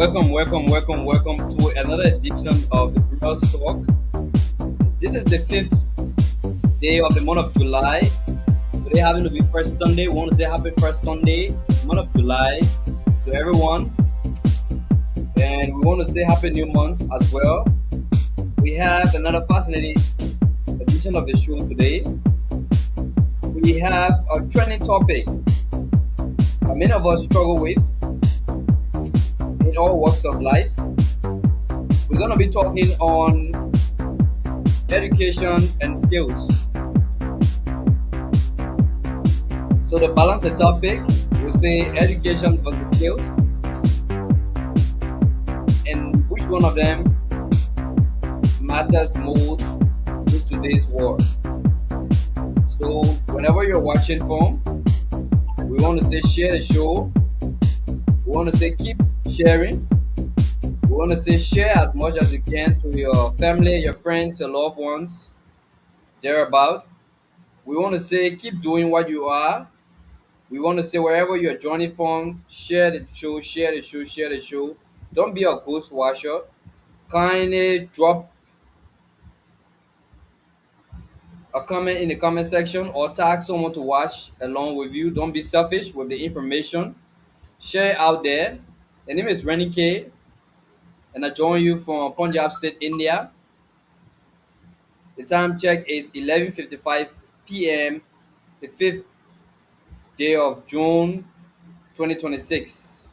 Welcome to another edition of the Premier's Talk. This is the fifth day of the month of July. Today having to be first Sunday. We want to say happy first Sunday, month of July, to everyone. And we want to say happy new month as well. We have another fascinating edition of the show today. We have a trending topic that many of us struggle with in all walks of life. We're going to be talking on education and skills. So to balance the topic, we'll say education versus skills, and which one of them matters more in today's world. So whenever you're watching from, we want to say share the show. We want to say keep sharing. We want to say share as much as you can to your family, your friends, your loved ones, thereabout. We want to say keep doing what you are. We want to say wherever you're joining from, share the show, share the show, share the show. Don't be a ghost watcher. Kindly drop a comment in the comment section or tag someone to watch along with you. Don't be selfish with the information. Share it out there. The name is Renny K, and I join you from Punjab State, India. The time check is 11:55 p.m. the 5th day of June 2026.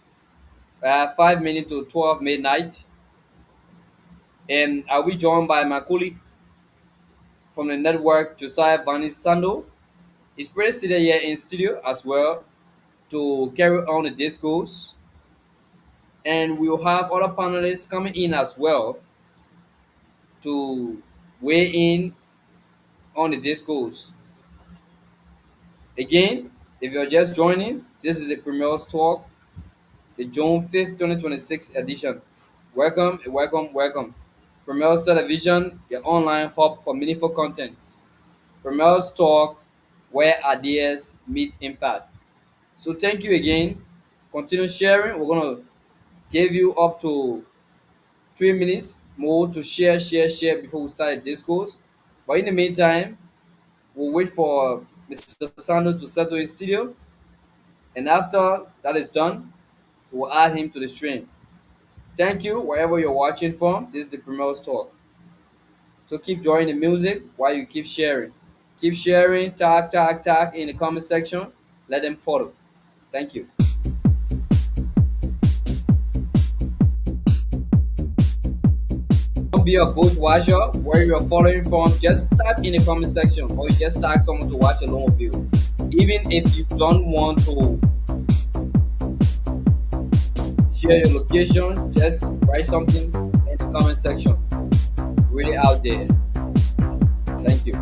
5 minutes to 12 midnight. And I'll be joined by my colleague from the network, Josiah Vanis Sando. He's pretty seated here in studio as well to carry on the discourse. And we'll have other panelists coming in as well to weigh in on the discourse. Again, if you're just joining, this is the Premier's Talk, the June 5th, 2026 edition. Welcome. Premier's Television, your online hub for meaningful content. Premier's Talk, where ideas meet impact. So thank you again. Continue sharing. We're gonna give you up to 3 minutes more to share before we start the discourse. But in the meantime, we'll wait for Mr. Sando to settle in studio, and after that is done, we'll add him to the stream. Thank you wherever you're watching from. This is the Premier's Talk. So keep joining the music while you keep sharing. Keep sharing, tag in the comment section. Let them follow. Thank you. Don't be a ghost watcher where you're following from. Just type in the comment section or you just tag someone to watch along with you. Even if you don't want to share your location, just write something in the comment section. Really out there. Thank you.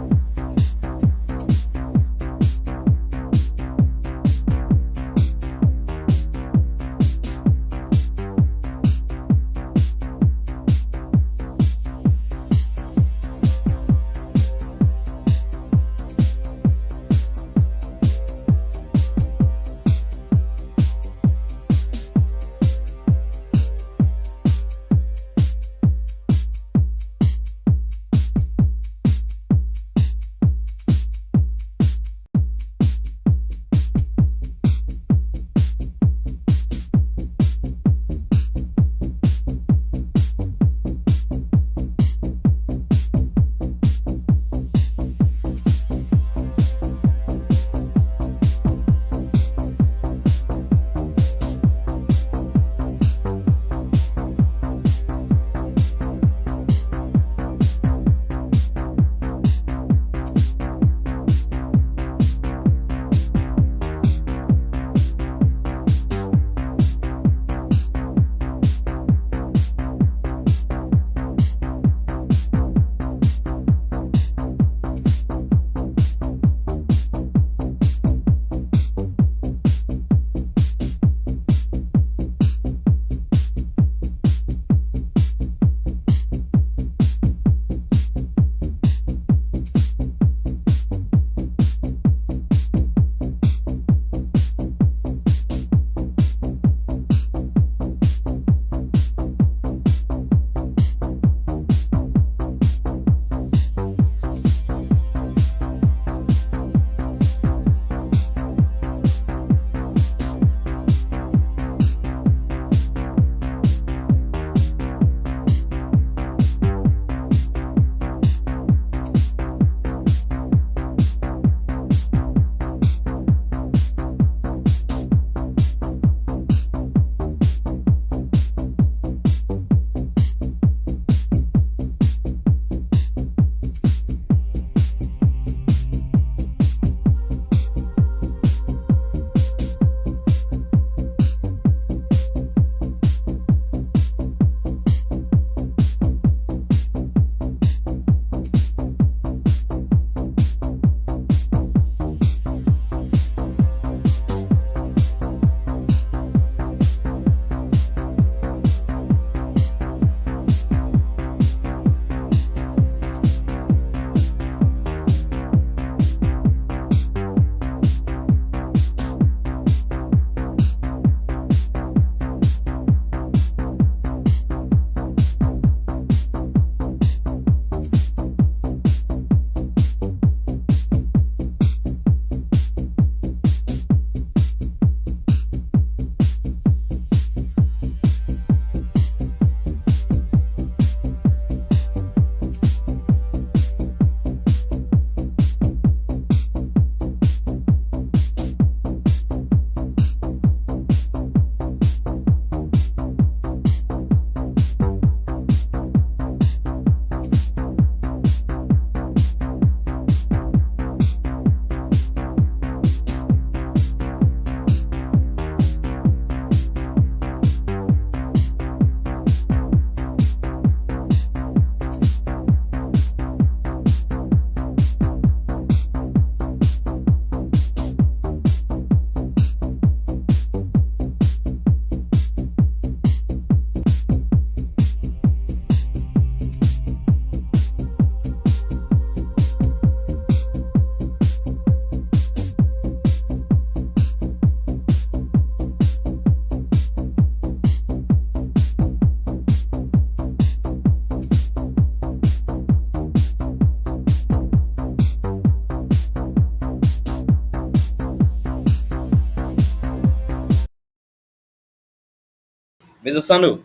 Mr. Sanu,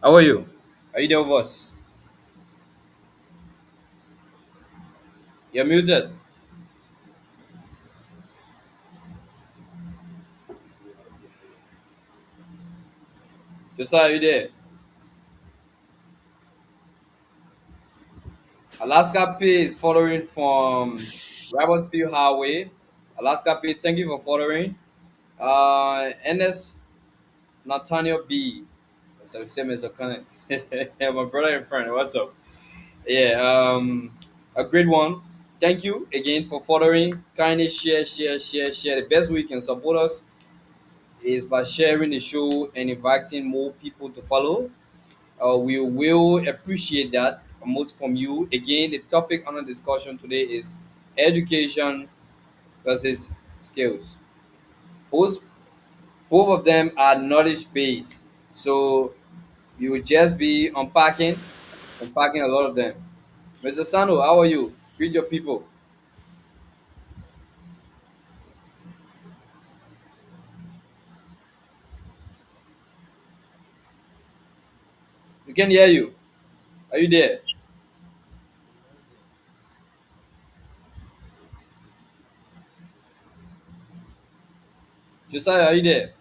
how are you? Are you there with us? You're muted. Josiah, are you there? Alaska P is following from Ravensfield Highway. Alaska P, thank you for following. NS Nathaniel B. That's the same as the connect. My brother and friend. What's up? Yeah, a great one. Thank you again for following. Kindly share, share, share, share. The best way you can support us is by sharing the show and inviting more people to follow. We will appreciate that most from you. Again, the topic under discussion today is education versus skills. Both, both of them are knowledge based. So you will just be unpacking a lot of them. Mr. Sano, how are you? Greet your people. We can hear you. Are you there? Josiah, are you there?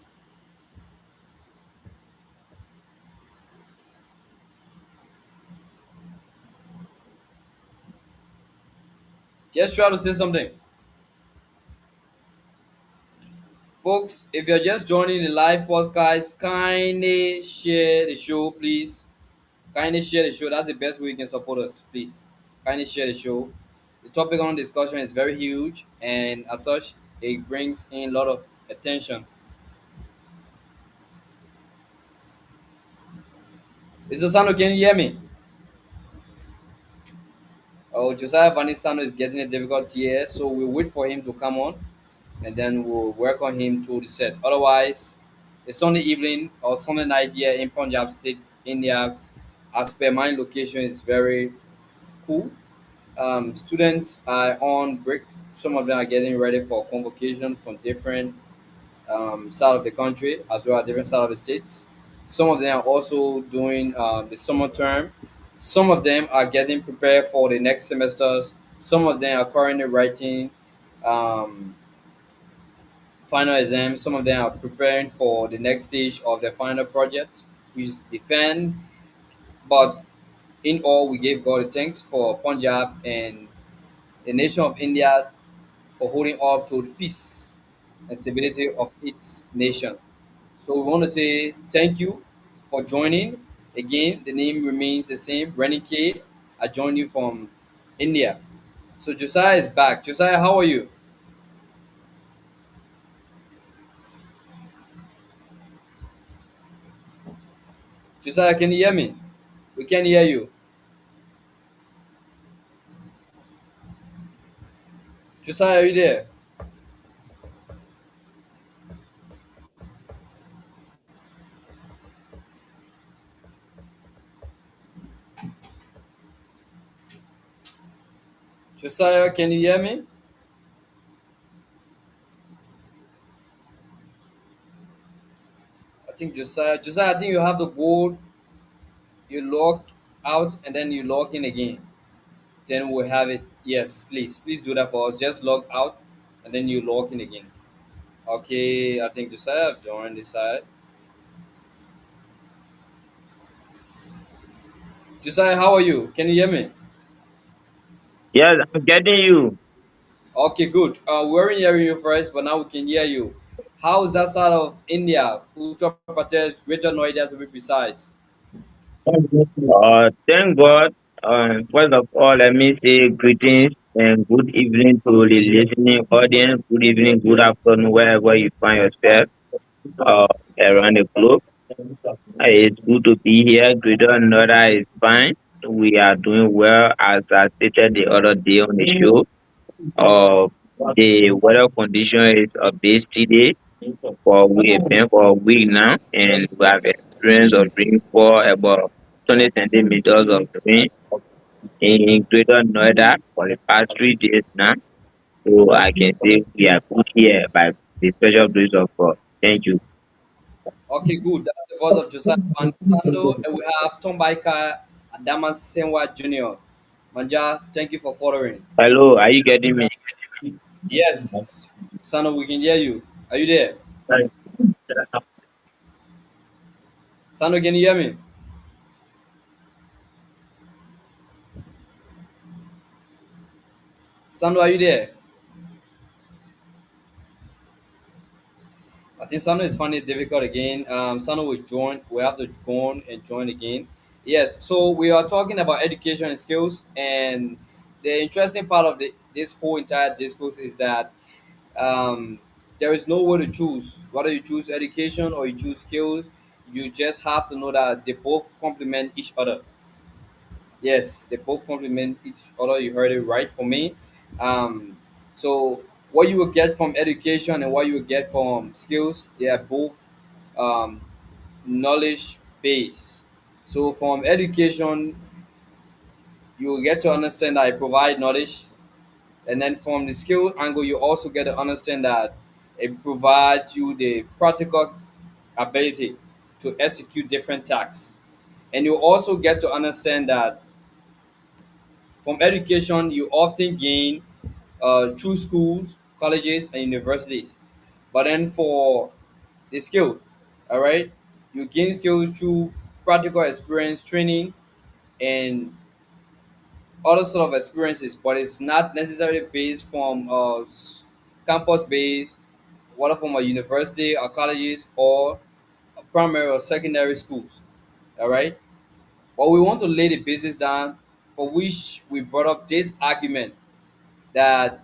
Just try to say something. Folks, if you're just joining the live podcast, kindly share the show, please. Kindly share the show. That's the best way you can support us, please. Kindly share the show. The topic on discussion is very huge, and as such, it brings in a lot of attention. Mr. Sano, can you hear me? Oh, Josiah Vanisano is getting a difficult here, so we'll wait for him to come on, and then we'll work on him to the set. Otherwise, the Sunday evening or Sunday night here in Punjab State, India, as per my location, is very cool. Students are on break. Some of them are getting ready for convocation from different side of the country as well as different side of the states. Some of them are also doing the summer term. Some of them are getting prepared for the next semesters. Some of them are currently writing um, final exams. Some of them are preparing for the next stage of their final projects, which is defend. But in all, we gave God the thanks for Punjab and the nation of India for holding up to the peace and stability of its nation. So we want to say thank you for joining. Again, the name remains the same, Renike. I joined you from India. So Josiah is back. Josiah, how are you? Josiah, can you hear me? We can hear you. Josiah, are you there? Josiah, can you hear me? I think Josiah, I think you have to go, you log out and then you log in again. Then we'll have it. Yes, please. Please do that for us. Just log out and then you log in again. Okay, I think Josiah have joined this side. Josiah, how are you? Can you hear me? Yes, I'm getting you. Okay, good. We weren't hearing you first, but now we can hear you. How's that side of India? Uttar Pradesh, Greater Noida to be precise. Thank God. First of all, let me say greetings and good evening to the listening audience. Good evening, good afternoon, wherever you find yourself uh, around the globe. It's good to be here. Greater Noida is fine. We are doing well, as I stated the other day on the show. Uh, the weather condition is a bit today. We have been for a week now, and we have experienced of rainfall about 20 centimeters of rain in Greater Noida for the past 3 days now. So I can say we are good here by the special grace of God. Thank you. Okay, good. That's a voice of Josiah Van Sando, and we have Tombaika Adama Senwa Jr. Manja, thank you for following. Hello, are you getting me? Yes, Sando, we can hear you. Are you there? Right. Sando, can you hear me? Sando, are you there? I think Sando is finding it difficult again. Sando will join. We have to go on and join again. Yes, so we are talking about education and skills, and the interesting part of this whole entire discourse is that um, there is no way to choose whether you choose education or you choose skills. You just have to know that they both complement each other. Yes, they both complement each other. You heard it right for me. um, so what you will get from education and what you will get from skills, they are both um, knowledge based. So from education, you will get to understand that I provide knowledge, and then from the skill angle, you also get to understand that it provides you the practical ability to execute different tasks. And you also get to understand that from education, you often gain through schools, colleges, and universities. But then for the skill, all right, you gain skills through practical experience, training, and other sort of experiences, but it's not necessarily based from campus based, whether from a university or colleges or primary or secondary schools. All right, but we want to lay the basis down for which we brought up this argument that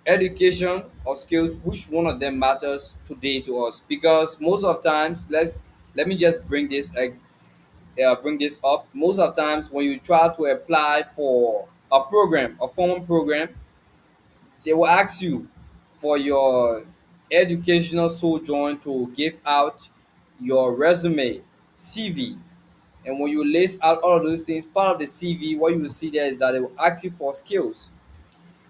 education or skills, which one of them matters today to us? Because most of times, let me just bring this up. Most of times, when you try to apply for a program, a formal program, they will ask you for your educational sojourn to give out your resume, CV. And when you list out all of those things, part of the CV, what you will see there is that they will ask you for skills.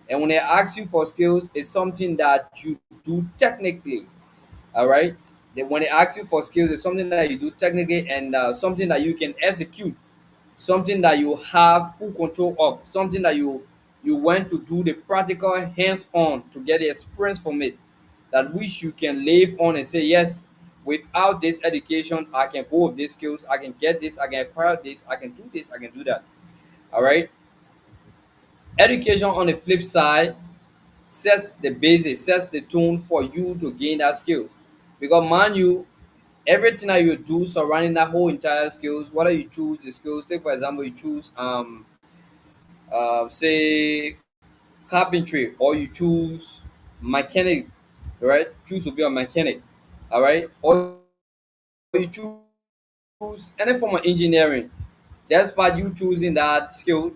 And when they ask you for skills, it's something that you do technically. All right. When they ask you for skills, it's something that you do technically and something that you can execute, something that you have full control of, something that you went to do the practical hands-on to get the experience from it, that which you can live on and say, yes, without this education, I can go with these skills, I can get this, I can acquire this, I can do this, I can do that. All right. Education on the flip side sets the basis, sets the tone for you to gain that skills. Because man, you everything that you do surrounding that whole entire skills, whether you choose the skills, take for example, you choose say carpentry or you choose mechanic, right? Choose to be a mechanic, all right, or you choose any form of engineering. Despite you choosing that skill,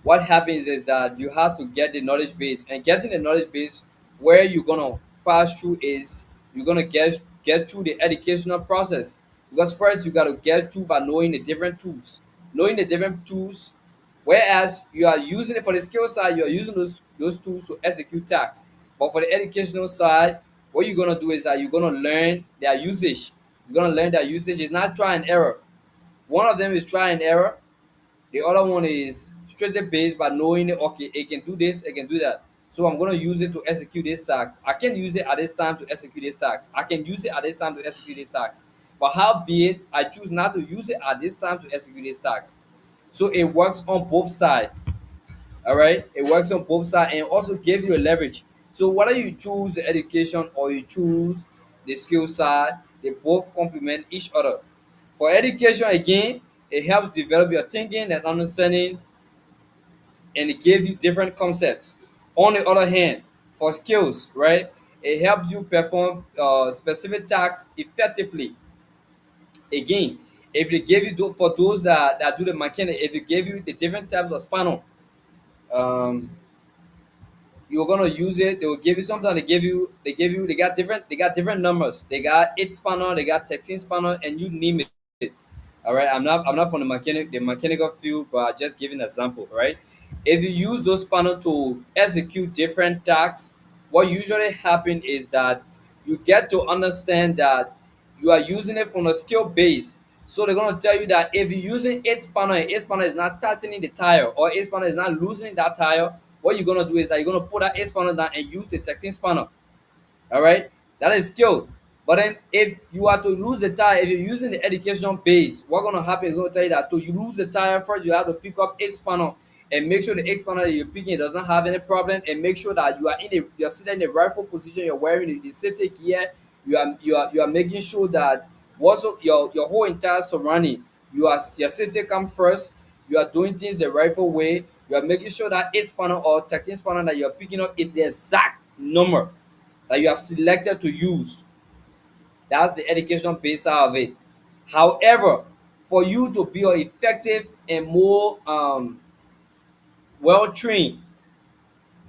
what happens is that you have to get the knowledge base, and getting the knowledge base where you're gonna pass through is you're gonna get through the educational process. Because first you gotta get through by knowing the different tools. Knowing the different tools, whereas you are using it for the skill side, you are using those tools to execute tasks. But for the educational side, what you're gonna do is that you're gonna learn their usage. You're gonna learn their usage. It's not try and error. One of them is try and error. The other one is strictly based by knowing okay, it can do this, it can do that. So I'm gonna use it to execute this task. I can use it at this time to execute this task. I can use it at this time to execute this task. But how be it, I choose not to use it at this time to execute this task. So it works on both sides. All right, it works on both sides and also gives you a leverage. So whether you choose the education or you choose the skill side, they both complement each other. For education, again, it helps develop your thinking and understanding, and it gives you different concepts. On the other hand, for skills, right, it helps you perform specific tasks effectively. Again, if they give you for those that do the mechanic, if they give you the different types of spannel, um, you're gonna use it. They will give you something. They got different numbers. They got 8 spanner, they got 13 spanner, and you name it. All right. I'm not from the mechanical field, but just giving an example, right? If you use those spanner to execute different tasks, what usually happen is that you get to understand that you are using it from a skill base. So they're gonna tell you that if you're using eight spanner and eight spanner is not tightening the tire or eight spanner is not loosening that tire, what you're gonna do is that you're gonna put that eight spanner down and use the 13 spanner. All right, that is skill. But then if you are to lose the tire, if you're using the educational base, what's gonna happen is gonna tell you that to you lose the tire first, you have to pick up eight spanner and make sure the eight spanner that you're picking does not have any problem, and make sure that you are you're sitting in the rightful position, you're wearing the safety gear, you are making sure that also your whole entire surrounding, your safety come first, you are doing things the rightful way, you are making sure that eight spanner or 13 spanner that you're picking up is the exact number that you have selected to use. That's the educational base side of it. However, for you to be an effective and more well trained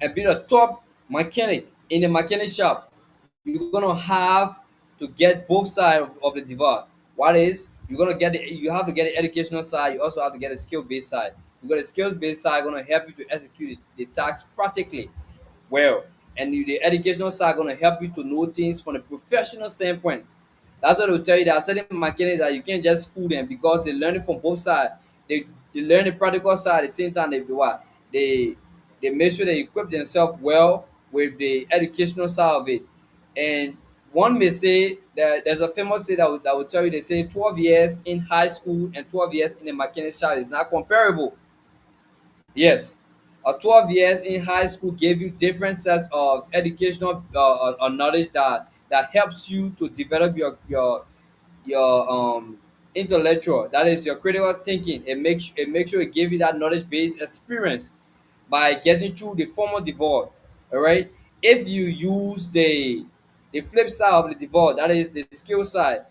and be the top mechanic in the mechanic shop, you're gonna have to get both sides of the divide. What is you have to get the educational side, you also have to get a skill based side. You got a skills based side gonna help you to execute the task practically well. And the educational side going to help you to know things from a professional standpoint. That's what they'll tell you. There are certain mechanics that you can't just fool them because they learn it from both sides. They learn the practical side at the same time. They do what they make sure they equip themselves well with the educational side of it. And one may say that there's a famous say that will tell you, they say 12 years in high school and 12 years in a mechanic shop is not comparable. Yes, 12 years in high school gave you different sets of educational knowledge that helps you to develop your intellectual. That is your critical thinking. It makes sure it give you that knowledge based experience by getting through the formal divorce. All right. If you use the flip side of the divorce, that is the skill side,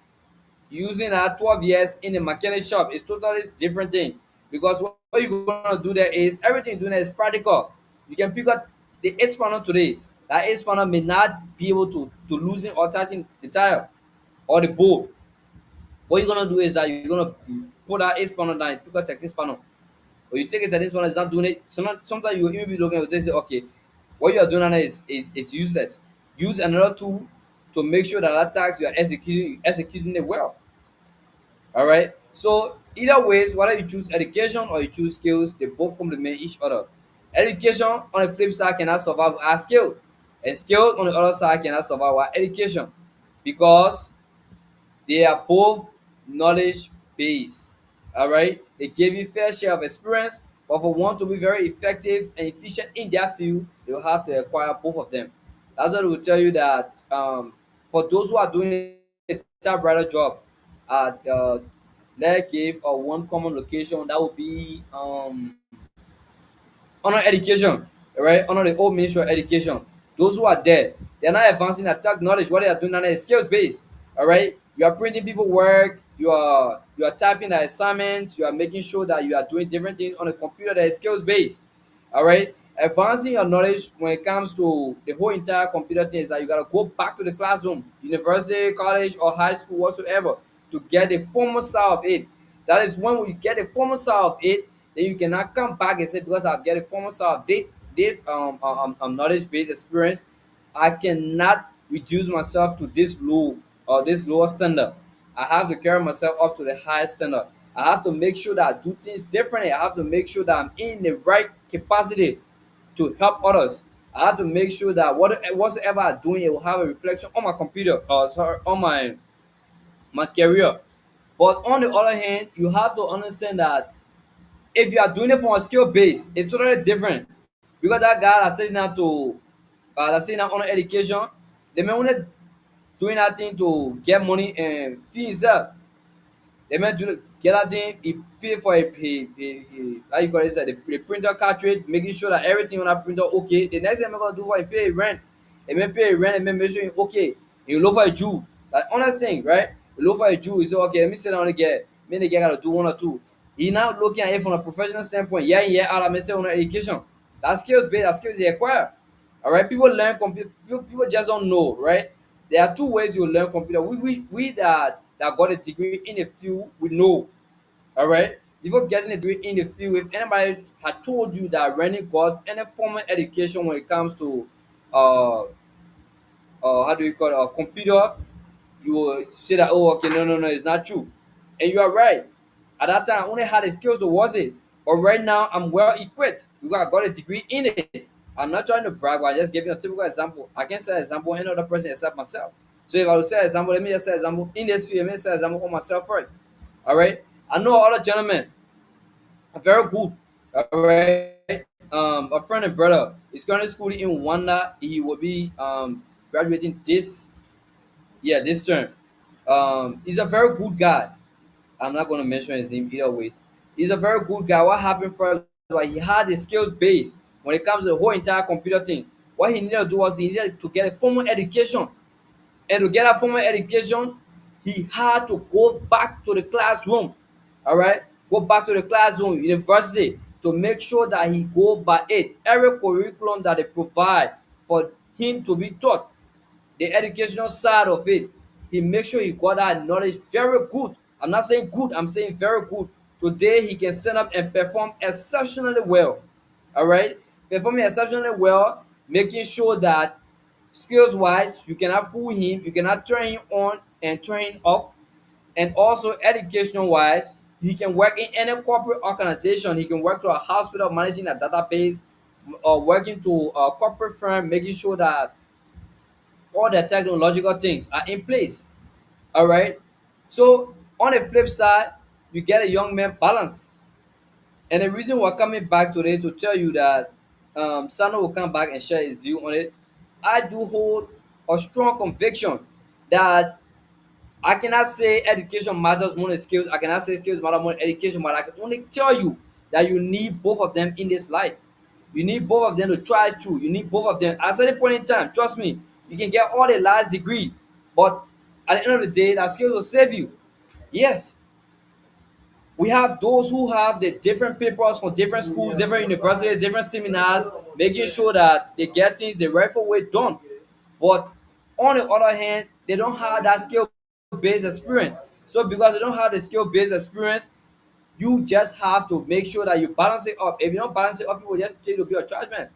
using that 12 years in a mechanic shop is totally different thing, because what you're gonna do there is everything you're doing there is practical. You can pick up the eight spanner today. That eight spanner may not be able to loosen or tighten the tire or the bolt. What you're gonna do is that you're gonna put that eight spanner down, pick up 13 spanner, or you take it 13 spanner is not doing it. Sometimes you will even be looking at it and say, okay, what you are doing now is useless. Use another tool to make sure that that task you are executing it well. All right. So either ways, whether you choose education or you choose skills, they both complement each other. Education on the flip side cannot survive without skill, and skills on the other side cannot survive without education, because they are both knowledge based. All right. They give you fair share of experience, but for one to be very effective and efficient in their field, they will have to acquire both of them. That's what will tell you that for those who are doing a typewriter job at Lair Cave or one common location, that would be honor education, right? Honor the old ministry of education. Those who are there, they're not advancing their tech knowledge. What they are doing now is skills based. All right. You are printing people work, you are typing the assignments, you are making sure that you are doing different things on a computer that is skills based. All right. Advancing your knowledge when it comes to the whole entire computer thing is that you gotta go back to the classroom, university, college, or high school, whatsoever, to get the formal side of it. That is when we get the formal side of it, then you cannot come back and say, because I've get a formal side of this knowledge based experience, I cannot reduce myself to this low or this lower standard. I have to carry myself up to the highest standard. I have to make sure that I do things differently. I have to make sure that I'm in the right capacity to help others. I have to make sure that whatsoever I'm doing, it will have a reflection on my computer or sorry, on my career. But on the other hand, you have to understand that if you are doing it from a skill base, it's totally different. Because that guy that's sitting down to that's sitting down on education, they may only doing that thing to get money and fee himself. They might do get that thing, he pay for a how you call it, the printer cartridge, making sure that everything on that printer okay. The next thing I'm gonna do for him pay a rent. And then pay a rent and then make sure okay. You look for a Jew. Like honest thing, right? You look for a Jew, you say, okay, let me sit down and get me the guy gotta do one or two. He now looking at it from a professional standpoint, yeah, yeah, out of say on education. That skills based, that skills they acquire. All right, people learn computer. People just don't know, right? There are two ways you learn computer. We that got a degree in the field, we know. All right. Before getting a degree in the field, if anybody had told you that Rennie got any formal education when it comes to uh how do you call it, computer, you will say that, oh, okay, no, no, no, it's not true. And you are right. At that time, I only had the skills towards it. But right now, I'm well equipped because I got a degree in it. I'm not trying to brag, but I just gave you a typical example. I can't say example any other person except myself. So if I would say example, let me just say example in this field. Let me say example for myself first. All right. I know other gentlemen are very good. All right. A friend and brother is currently schooling in Rwanda. He will be graduating this term. He's a very good guy. I'm not going to mention his name either way. He's a very good guy. What happened first was he had the skills base when it comes to the whole entire computer thing. What he needed to do was he needed to get a formal education. And to get a formal education, he had to go back to the classroom. All right? Go back to the classroom, university, to make sure that he go by it. Every curriculum that they provide for him to be taught, the educational side of it, he makes sure he got that knowledge very good. I'm not saying good, I'm saying very good. Today he can stand up and perform exceptionally well. All right, performing exceptionally well, making sure that skills wise you cannot fool him, you cannot turn him on and turn him off. And also educational wise, he can work in any corporate organization. He can work to a hospital managing a database, or working to a corporate firm making sure that all the technological things are in place. All right. So on the flip side, you get a young man balance. And the reason we're coming back today to tell you that Sano will come back and share his view on it. I do hold a strong conviction that I cannot say education matters more than skills. I cannot say skills matter more than education, but I can only tell you that you need both of them in this life. You need both of them to try through. You need both of them. At a certain point in time, trust me, you can get all the last degree, but at the end of the day, that skills will save you. Yes, we have those who have the different papers from different schools, different universities, different seminars, making sure that they get things the rightful way done. But on the other hand, they don't have that skill based experience. So because they don't have the skill based experience, you just have to make sure that you balance it up. If you don't balance it up, people just tell you to be a trash man,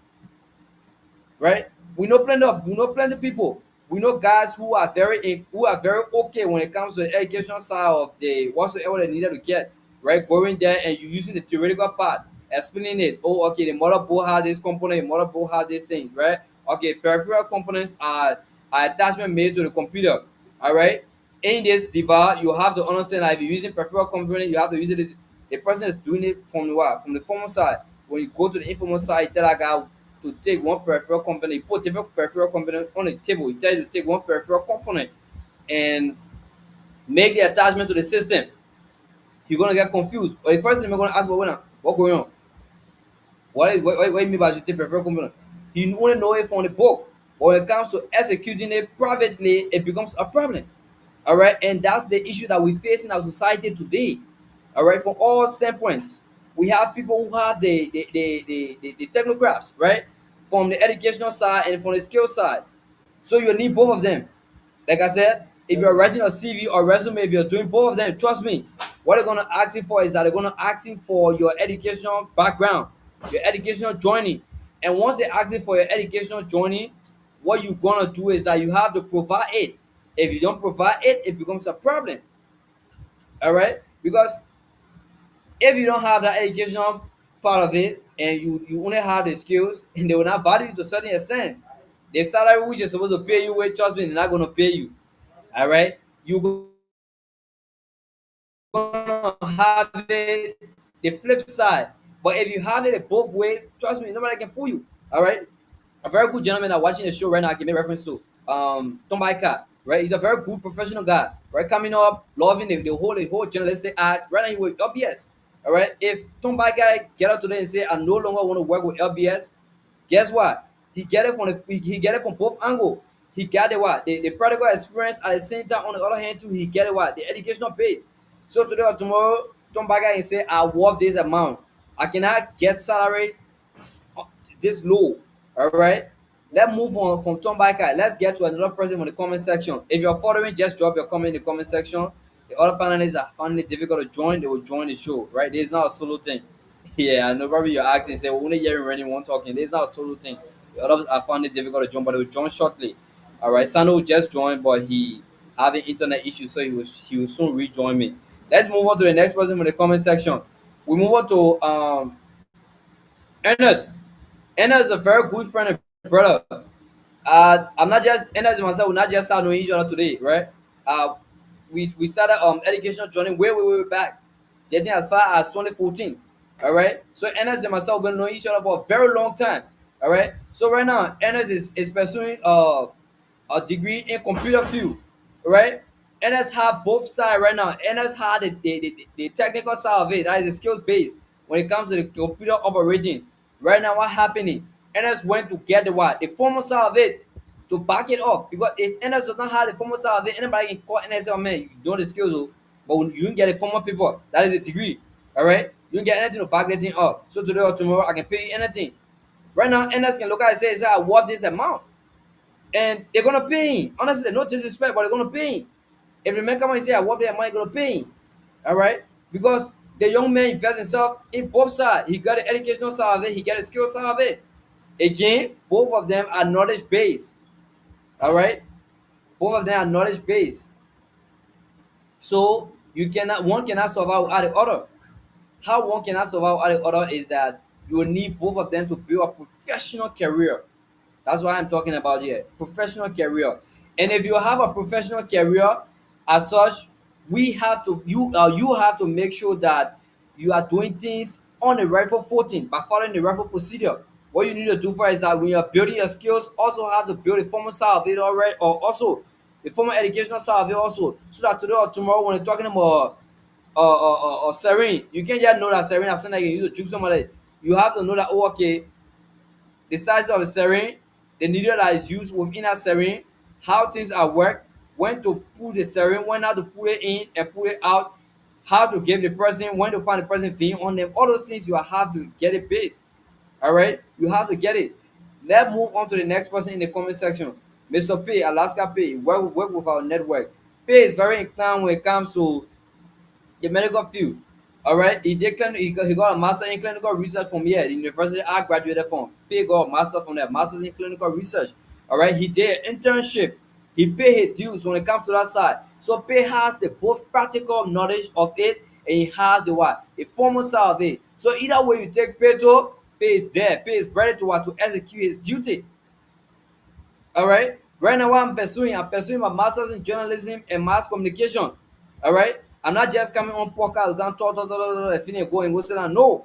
right? We know plenty of people. We know guys who are very okay when it comes to the education side of the whatsoever they needed to get, right? Going there and you using the theoretical part, explaining it. Oh, okay, the motherboard has this component, the motherboard has this thing, right? Okay, peripheral components are attachment made to the computer. All right. In this device, you have to understand that if you're using peripheral component, you have to use it. The person is doing it from the what? From the formal side. When you go to the informal side, you tell that guy to take one peripheral component, you put different peripheral component on the table. You tell you to take one peripheral component and make the attachment to the system. You're gonna get confused. Or the first thing you're gonna ask, well, what going on? What you mean by you take peripheral component? You only know it from the book. But when it comes to executing it privately, it becomes a problem. All right, and that's the issue that we face in our society today. All right, from all standpoints, we have people who have the technocrats, right, from the educational side and from the skill side. So you need both of them. Like I said, if you're writing a CV or resume, if you're doing both of them, trust me, what they're gonna ask you for is that they're gonna ask you for your educational background, your educational journey. And once they ask you for your educational journey, what you're gonna do is that you have to provide it. If you don't provide it, it becomes a problem. All right? Because if you don't have that educational part of it and you only have the skills and they will not value you to a certain extent, the salary which is supposed to pay you with, trust me, they're not gonna pay you. All right, you gonna have it the flip side. But if you have it both ways, trust me, nobody can fool you. All right. A very good gentleman that watching the show right now, I can make reference to Tom Baika, right? He's a very good professional guy, right? Coming up, loving the whole journalistic act. Right now, he with LBS. All right. If Tom Baika get out today and say, I no longer want to work with LBS, guess what? He get it from both angles. He got the what? The practical experience at the same time. On the other hand, too, he get it what? The educational base. So today or tomorrow, Tom Baga and say, I worth this amount. I cannot get salary this low. All right. Let's move on from Tom Baker. Let's get to another person in the comment section. If you're following, just drop your comment in the comment section. The other panelists are finding it difficult to join, they will join the show, right? There's not a solo thing. Yeah, I know probably you're asking, say, we're only hearing anyone talking. There's not a solo thing. The others are finding it difficult to join, but they will join shortly. All right, Sano just joined, but having internet issues, so he will soon rejoin me. Let's move on to the next person from the comment section. We move on to Ernest. Ernest is a very good friend and brother. I'm not just Ernest and myself. We're not just starting knowing each other today, right? Uh, we started educational journey way back, getting as far as 2014. All right. So Ernest and myself been knowing each other for a very long time. All right. So right now Ernest is pursuing a degree in computer field, right? NS have both sides right now. NS had the technical side of it, that is the skills base when it comes to the computer operating. Right now, what happening? NS went to get the what? The formal side of it to back it up. Because if NS does not have the formal side of it, anybody can call NS, oh man, you know the skills, oh, but when you can get a formal paper, that is a degree. Alright? You can get anything to back that thing up. So today or tomorrow I can pay you anything. Right now, NS can look at it and say, I worth this amount, and they're gonna pay him. Honestly, no disrespect, but they're gonna pay him. If the man come and say I work there, am I gonna pay him? All right, because the young man invests himself in both sides. He got the educational side of it, he got the skill side of it. Again, both of them are knowledge based. All right, both of them are knowledge based. So you cannot one cannot survive without the other. How one cannot survive without the other is that you will need both of them to build a professional career. That's what I'm talking about here. Professional career. And if you have a professional career as such, we have to you have to make sure that you are doing things on the rightful footing by following the rightful procedure. What you need to do for is that when you're building your skills, also have to build the formal side of it already, or also the formal educational side of it also. So that today or tomorrow when you're talking about serene, you can't just know that serene as soon as you need to choose somebody. You have to know that, oh, okay, the size of the serine, the needle that is used within a serine, how things are worked, when to pull the serine, when not to pull it in and pull it out, how to give the person, when to find the person vein on them. All those things you have to get it based. All right, you have to get it. Let's move on to the next person in the comment section. Mr. P, Alaska P, work with our network. P is very inclined when it comes to the medical field. All right, he got a master in clinical research from here, the university I graduated from. He got a master from there, masters in clinical research. All right, he did an internship. He paid his dues when it comes to that side. So Pay has the both practical knowledge of it, and he has the what, the formal side of it. So either way you take Pay to, Pay is there. Pay is ready to what, to execute his duty. All right. Right now, what I'm pursuing my master's in journalism and mass communication. All right. I'm not just coming on podcast, down, talk, finish, go and go sit down. No,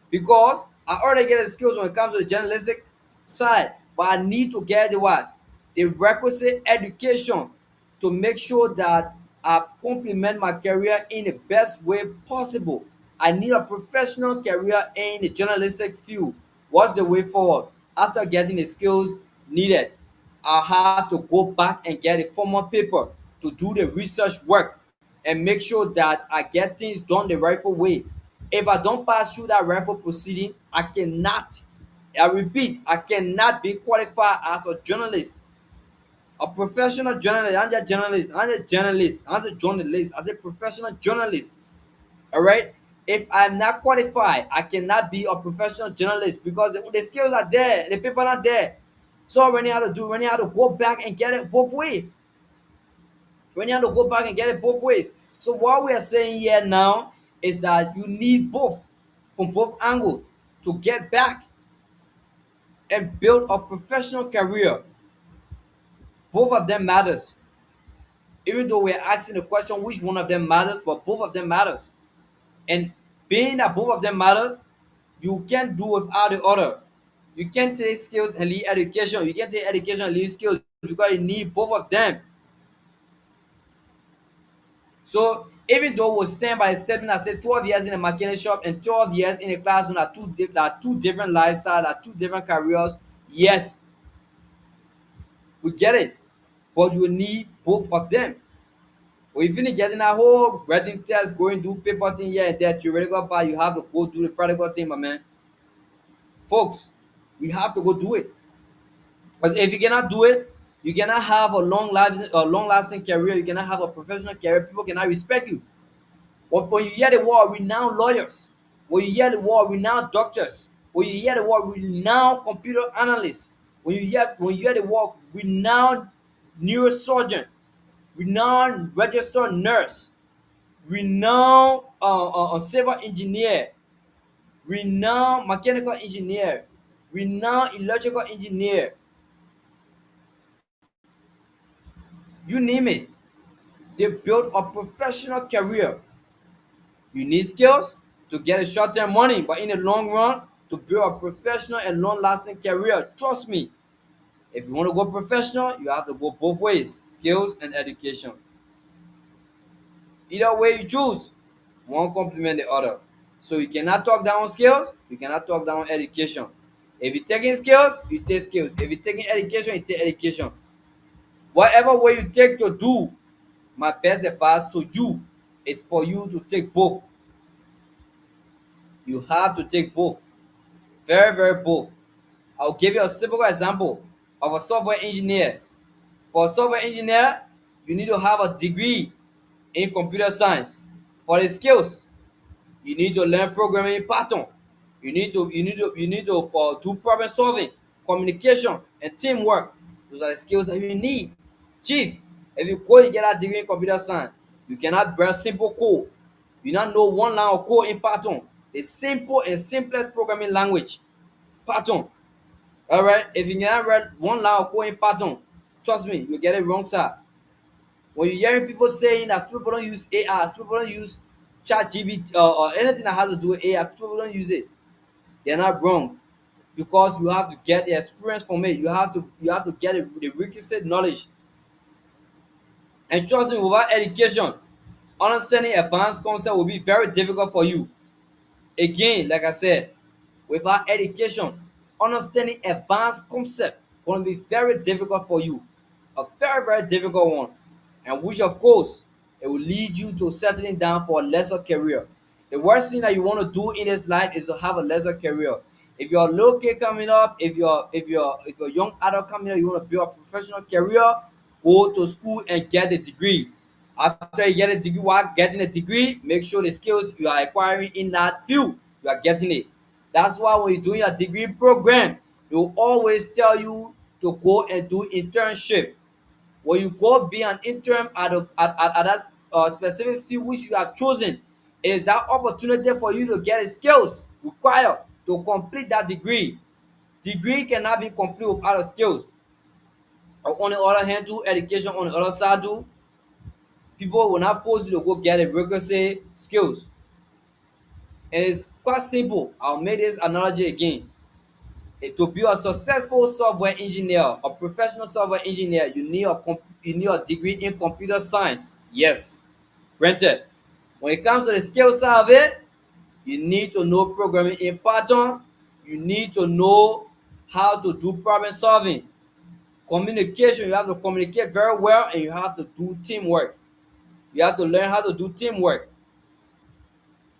because I already get the skills when it comes to the journalistic side, but I need to get the what, the requisite education to make sure that I complement my career in the best way possible. I need a professional career in the journalistic field. What's the way forward? After getting the skills needed, I have to go back and get a formal paper to do the research work and make sure that I get things done the rightful way. If I don't pass through that rightful proceeding, I cannot, I repeat, I cannot be qualified as a journalist, a professional journalist. I'm just a journalist. I'm a journalist. I'm a journalist. As a professional journalist, all right. If I'm not qualified, I cannot be a professional journalist because the skills are there, the people are there. So when you have to do, when you have to go back and get it both ways, when you have to go back and get it both ways. So what we are saying here now is that you need both from both angles to get back and build a professional career. Both of them matters. Even though we're asking the question which one of them matters, but both of them matters. And being that both of them matter, you can't do without the other. You can't take skills and leave education. You can't take education and leave skills because you need both of them. So even though we stand by a statement that said 12 years in a mechanic shop and 12 years in a classroom are are two different lifestyles, are two different careers, yes, we get it. But you need both of them. When you finish getting a whole writing test, going do paper thing here and there, theoretical part, you have to go do the practical thing, my man. Folks, we have to go do it. Because if you cannot do it, you cannot have a long lasting career, you cannot have a professional career, people cannot respect you. When you hear the word renowned lawyers, when you hear the word renowned doctors, when you hear the word renowned computer analysts, when you hear the word renowned neurosurgeon, renowned registered nurse, renowned civil engineer, renowned mechanical engineer, renowned electrical engineer, you name it. They build a professional career. You need skills to get a short-term money, but in the long run, to build a professional and long-lasting career. Trust me, if you want to go professional, you have to go both ways, skills and education. Either way you choose, one complement the other. So you cannot talk down skills, you cannot talk down education. If you're taking skills, you take skills. If you're taking education, you take education. Whatever way you take to do, my best advice to you is for you to take both. You have to take both. Very, very both. I'll give you a simple example of a software engineer. For a software engineer, you need to have a degree in computer science. For the skills, you need to learn programming in Python. You need to do problem solving, communication, and teamwork. Those are the skills that you need. Chief, if you go and get a degree in computer science, you cannot build simple code. You not know one line of code in Python, the simple and simplest programming language, Python. All right, if you cannot write one line of code in Python, trust me, you get it wrong, sir. When you're hearing people saying that people don't use AI, people don't use chat GBT or anything that has to do with AI, people don't use it. They're not wrong because you have to get the experience from it. You have to get the requisite knowledge. And trust me, without education, understanding advanced concept will be very difficult for you. Again, like I said, without education, understanding advanced concept going to be very difficult for you. A very, very difficult one. And which, of course, it will lead you to settling down for a lesser career. The worst thing that you want to do in this life is to have a lesser career. If you're a little kid coming up, if you're a young adult coming up, you want to build a professional career, go to school and get a degree. After you get a degree, while getting a degree, make sure the skills you are acquiring in that field, you are getting it. That's why when you're doing your degree program, they will always tell you to go and do internship. When you go be an intern at that specific field which you have chosen, it is that opportunity for you to get the skills required to complete that degree. Degree cannot be complete without the skills. Or on the other hand, too, education on the other side, too, people will not force you to go get a requisite skills. And it's quite simple. I'll make this analogy again. To be a successful software engineer, a professional software engineer, you need a degree in computer science. Yes, granted. When it comes to the skill side of it, you need to know programming in Python. You need to know how to do problem solving. Communication, you have to communicate very well, and you have to do teamwork. You have to learn how to do teamwork.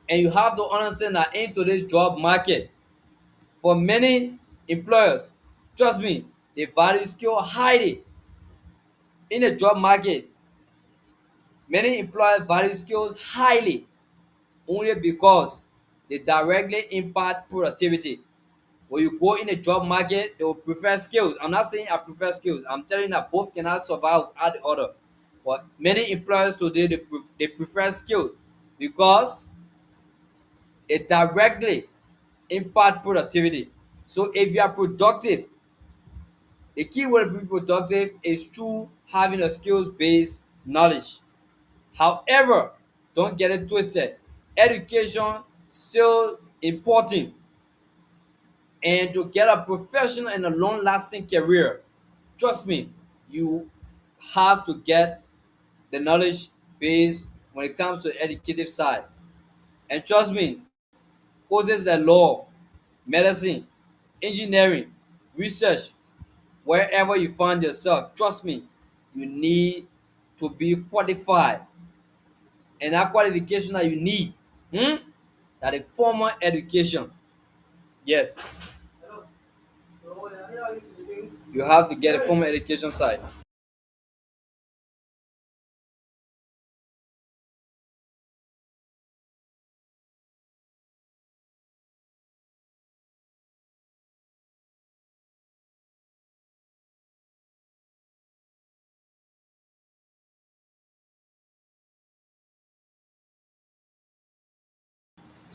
And you have to understand that in today's job market, for many employers, trust me, they value skill highly. In the job market, many employers value skills highly only because they directly impact productivity. When you go in the job market, they will prefer skills. I'm not saying I prefer skills. I'm telling you that both cannot survive without the other. But many employers today, they prefer skills because it directly impact productivity. So if you are productive, the key way to be productive is through having a skills based knowledge. However, don't get it twisted. Education still important, and to get a professional and a long lasting career, trust me, you have to get the knowledge base when it comes to the educative side. And trust me, courses like law, medicine, engineering, research, wherever you find yourself, trust me, you need to be qualified. And that qualification that you need, that is formal education. Yes, you have to get a formal education side.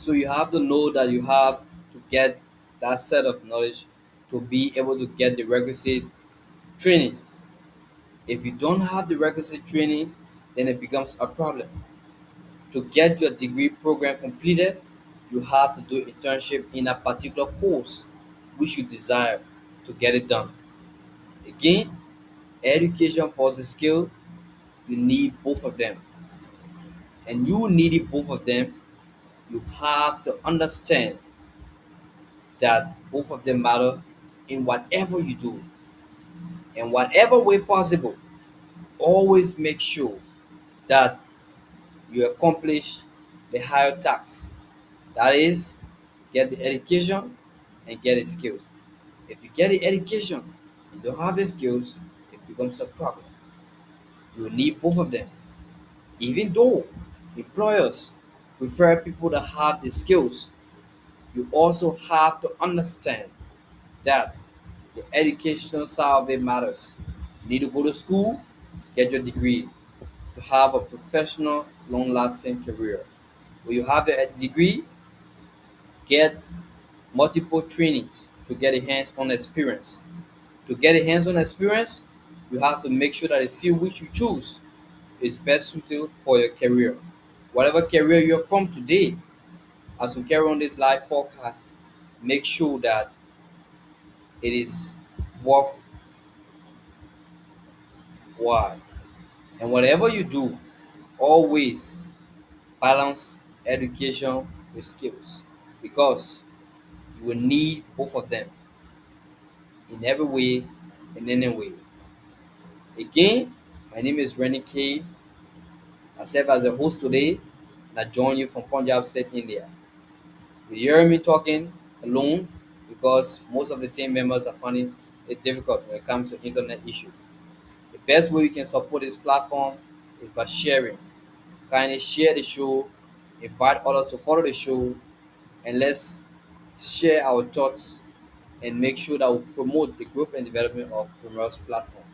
So you have to know that you have to get that set of knowledge to be able to get the requisite training. If you don't have the requisite training, then it becomes a problem. To get your degree program completed, you have to do internship in a particular course which you desire to get it done. Again, education versus skill, you need both of them. And you needing both of them, you have to understand that both of them matter in whatever you do. In whatever way possible, always make sure that you accomplish the higher task. That is, get the education and get the skills. If you get the education, you don't have the skills, it becomes a problem. You need both of them. Even though employers prefer people that have the skills, you also have to understand that the educational side of it matters. You need to go to school, get your degree to have a professional, long lasting career. When you have the degree, get multiple trainings to get a hands on experience. To get a hands on experience, you have to make sure that the field which you choose is best suited for your career. Whatever career you're from today, as we carry on this live podcast, make sure that it is worthwhile. And whatever you do, always balance education with skills because you will need both of them in every way, in any way. Again, my name is Rennie K. I serve as a host today and I join you from Punjab State, India. You hear me talking alone because most of the team members are finding it difficult when it comes to internet issue. The best way you can support this platform is by sharing. Kindly share the show, invite others to follow the show, and let's share our thoughts and make sure that we promote the growth and development of Primrose platform.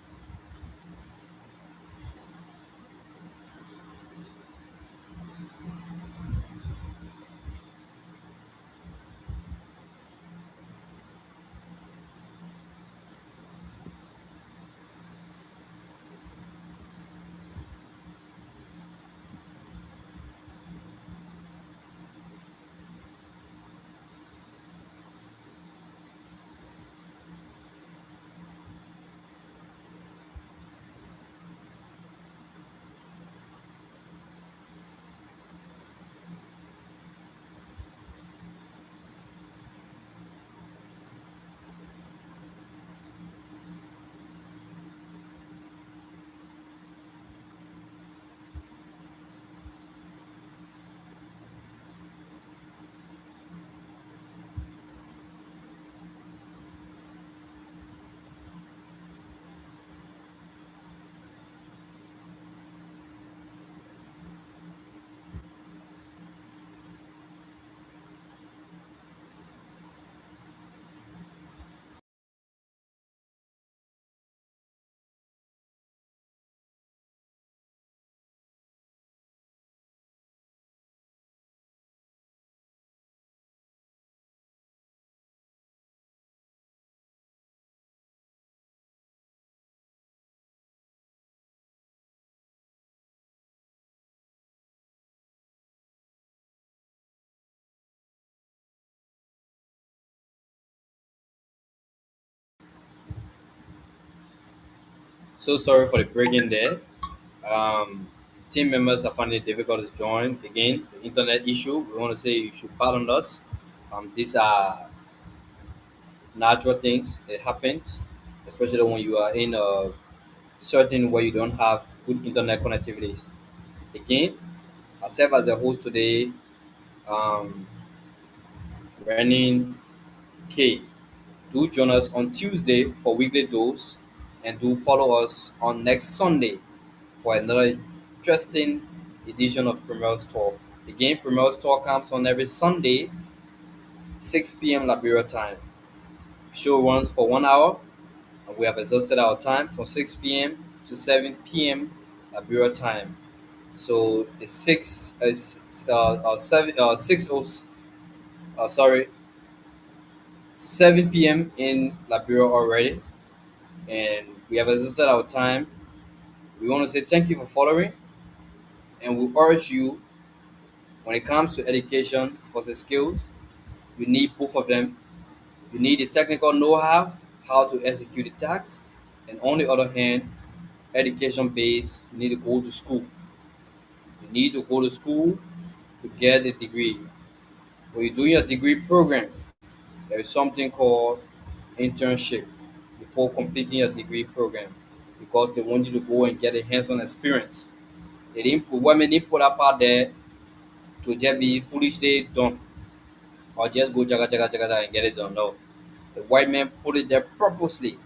So sorry for the break in there. Um, Team members are finding it difficult to join. Again, the internet issue. We want to say you should pardon us. These are natural things. It happens, especially when you are in a certain where you don't have good internet connectivity. Again, I serve as a host today, um, running K. Do join us on Tuesday for weekly dose, and do follow us on next Sunday for another interesting edition of Primrose Talk. Again, Primrose Talk comes on every Sunday, 6 p.m. Liberia time. Show runs for 1 hour, and we have exhausted our time from 6 p.m. to 7 p.m. Liberia time. So it's 6 seven 6 sorry, 7 p.m. in Liberia already, and we have exhausted our time. We want to say thank you for following, and we urge you when it comes to education for the skills, you need both of them. You need the technical know-how, how to execute the task, and on the other hand, education based, you need to go to school. You need to go to school to get a degree. When you're doing your degree program, there is something called internship before completing your degree program because they want you to go and get a hands-on experience. They didn't put women didn't put up out there to just be foolishly done or just go jaga jaga jaga jaga and get it done. No. The white man put it there purposely,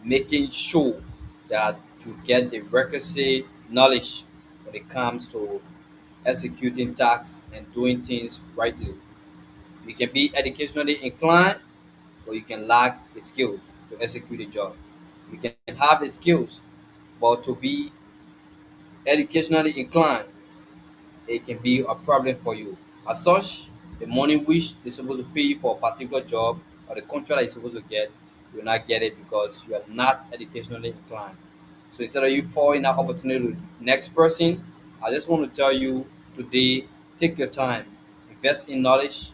making sure that you get the requisite knowledge when it comes to executing tasks and doing things rightly. You can be educationally inclined, but you can lack the skills to execute the job. You can have the skills, but to be educationally inclined, it can be a problem for you. As such, the money which they're supposed to pay you for a particular job or the contract that you're supposed to get, you will not get it because you are not educationally inclined. So instead of you following that opportunity to the next person, I just want to tell you today, take your time, invest in knowledge.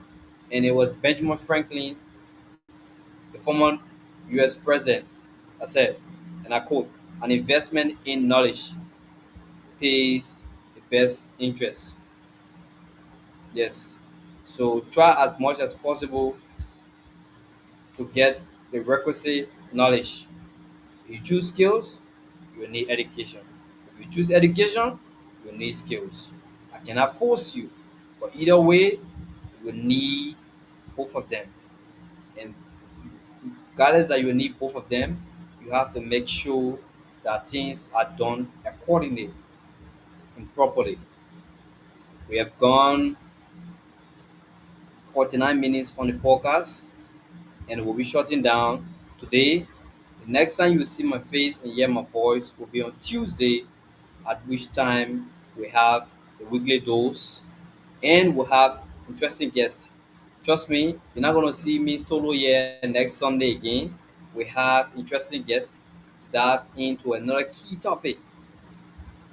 And it was Benjamin Franklin, the former US president, that said, and I quote, an investment in knowledge pays the best interest. Yes. So try as much as possible to get the requisite knowledge. If you choose skills, you will need education. If you choose education, you will need skills. I cannot force you, but either way, you will need both of them. And regardless that you will need both of them, you have to make sure that things are done accordingly and properly. We have gone 49 minutes on the podcast and we'll be shutting down today. The next time you will see my face and hear my voice will be on Tuesday, at which time we have the weekly dose and we'll have interesting guests. Trust me, you're not gonna see me solo here next Sunday again. We have interesting guests to dive into another key topic.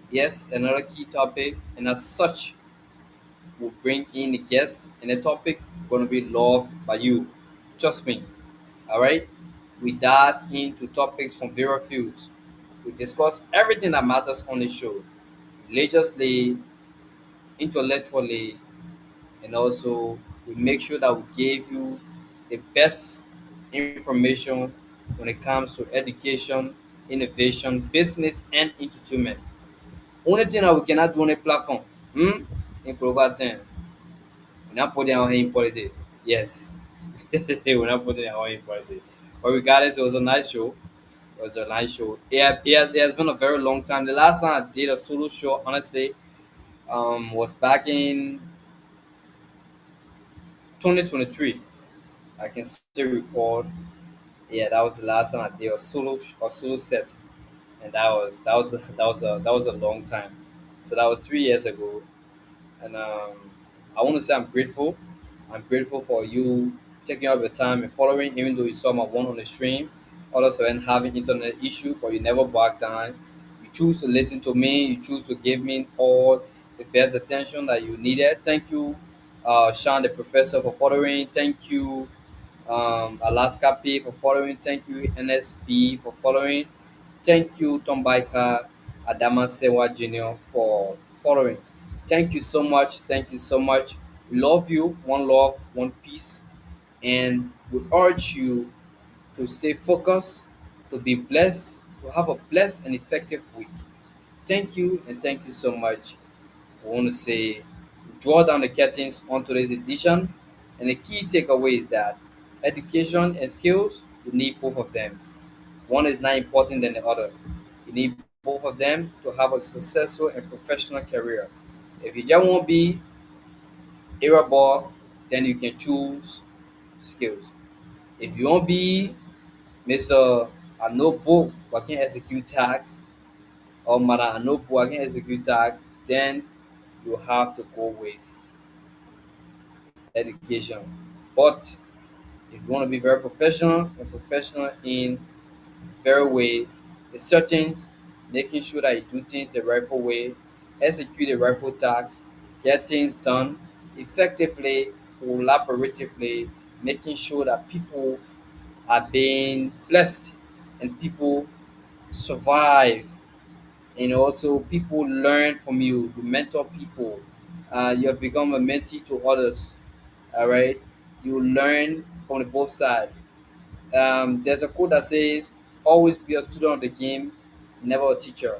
Yes, another key topic, and as such, we'll bring in the guest and the topic gonna be loved by you. Trust me. All right. We dive into topics from various fields. We discuss everything that matters on the show, religiously, intellectually, and also we make sure that we give you the best information when it comes to education, innovation, business, and entertainment. Only thing that we cannot do on a platform, in global term, we're not putting our hand in politics. Yes, we're not putting our hand in politics. But regardless, it was a nice show. It was a nice show. It has been a very long time. The last time I did a solo show, honestly, was back in 2023. I can still recall. Yeah, that was the last time I did a solo set, and that was a long time. So that was 3 years ago, and I want to say I'm grateful. I'm grateful for you taking up your time and following, even though you saw my one on the stream. Others when having internet issue, but you never back down. You choose to listen to me. You choose to give me all the best attention that you needed. Thank you, Sean, the professor, for following. Thank you, Alaska P for following. Thank you, NSB for following. Thank you, Tom Baika Adama Sewa Jr. for following. Thank you so much. Thank you so much. We love you. One love, one peace. And we urge you to stay focused, to be blessed, to have a blessed and effective week. Thank you and thank you so much. I want to say, draw down the curtains on today's edition. And the key takeaway is that education and skills, you need both of them. One is not important than the other. You need both of them to have a successful and professional career. If you just want to be arable, then you can choose skills. If you want to be Mr. I know book, but I can execute tasks, or Madam I know book, I can execute tasks, then you have to go with education. But if you want to be very professional and professional in very way, the certain making sure that you do things the rightful way, execute the rightful tasks, get things done effectively, collaboratively, making sure that people are being blessed and people survive, and also people learn from you. You mentor people. You have become a mentee to others. All right, you learn from the both sides. There's a quote that says, "Always be a student of the game, never a teacher."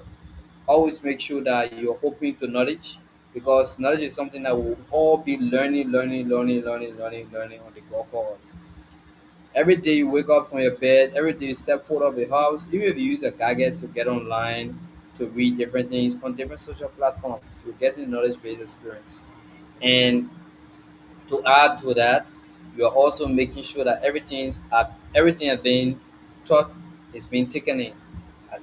Always make sure that you're open to knowledge, because knowledge is something that we'll all be learning on the go forward. Every day you wake up from your bed, every day you step foot of the house, even if you use a gadget to get online, to read different things on different social platforms, you're getting knowledge based experience. And to add to that, you are also making sure that everything is being taught is being taken in.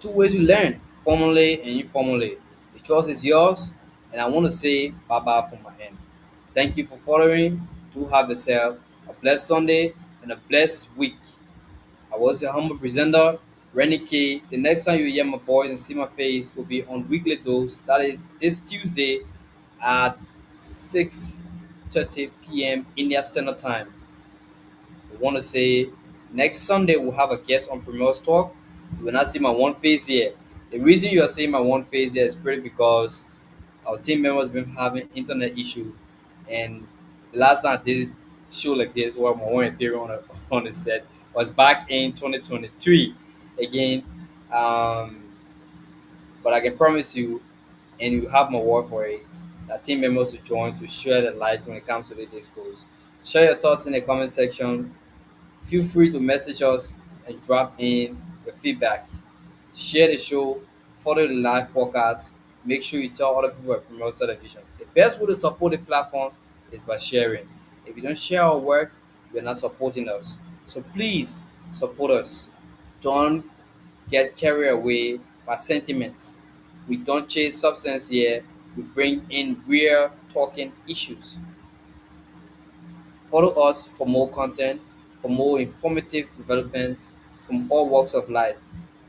Two ways you learn, formally and informally. The choice is yours, and I want to say bye bye from my end. Thank you for following. Do have yourself a blessed Sunday and a blessed week. I was your humble presenter, Rennie K. The next time you hear my voice and see my face will be on Weekly Dose. That is this Tuesday at 6:30 p.m. India Standard Time. We want to say next Sunday we'll have a guest on Premier's Talk. You will not see my one face here. The reason you are seeing my one face here is pretty because our team members been having internet issue, and the last time I did show like this where my one appeared on the set was back in 2023 again. Um, but I can promise you, and you have my word for it, that team members will join to share the light when it comes to the discourse. Share your thoughts in the comment section. Feel free to message us and drop in your feedback. Share the show, follow the live podcast. Make sure you tell other people about Promote Television. The best way to support the platform is by sharing. If you don't share our work, you're not supporting us. So please support us. Don't get carried away by sentiments. We don't chase substance here. We bring in real talking issues. Follow us for more content, for more informative development from all walks of life.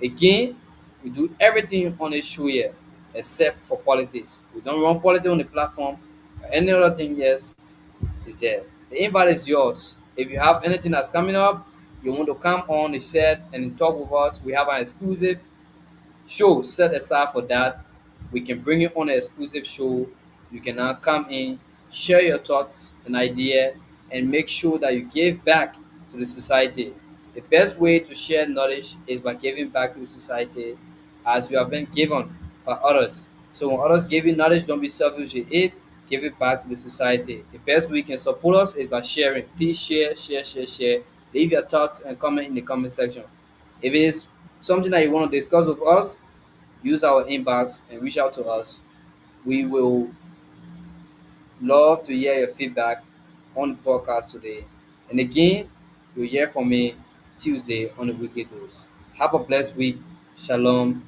Again, we do everything on the show here except for politics. We don't run politics on the platform. Any other thing, yes, is there. The invite is yours. If you have anything that's coming up, you want to come on the set and talk with us, we have an exclusive show set aside for that. We can bring you on an exclusive show. You can now come in, share your thoughts and idea, and make sure that you give back to the society. The best way to share knowledge is by giving back to the society as you have been given by others. So when others give you knowledge, don't be selfish with it. Give it back to the society. The best way you can support us is by sharing. Please share, share, share, share. Leave your thoughts and comment in the comment section. If it is something that you want to discuss with us, use our inbox and reach out to us. We will love to hear your feedback on the podcast today. And again, you'll hear from me Tuesday on the weekly dose. Have a blessed week. Shalom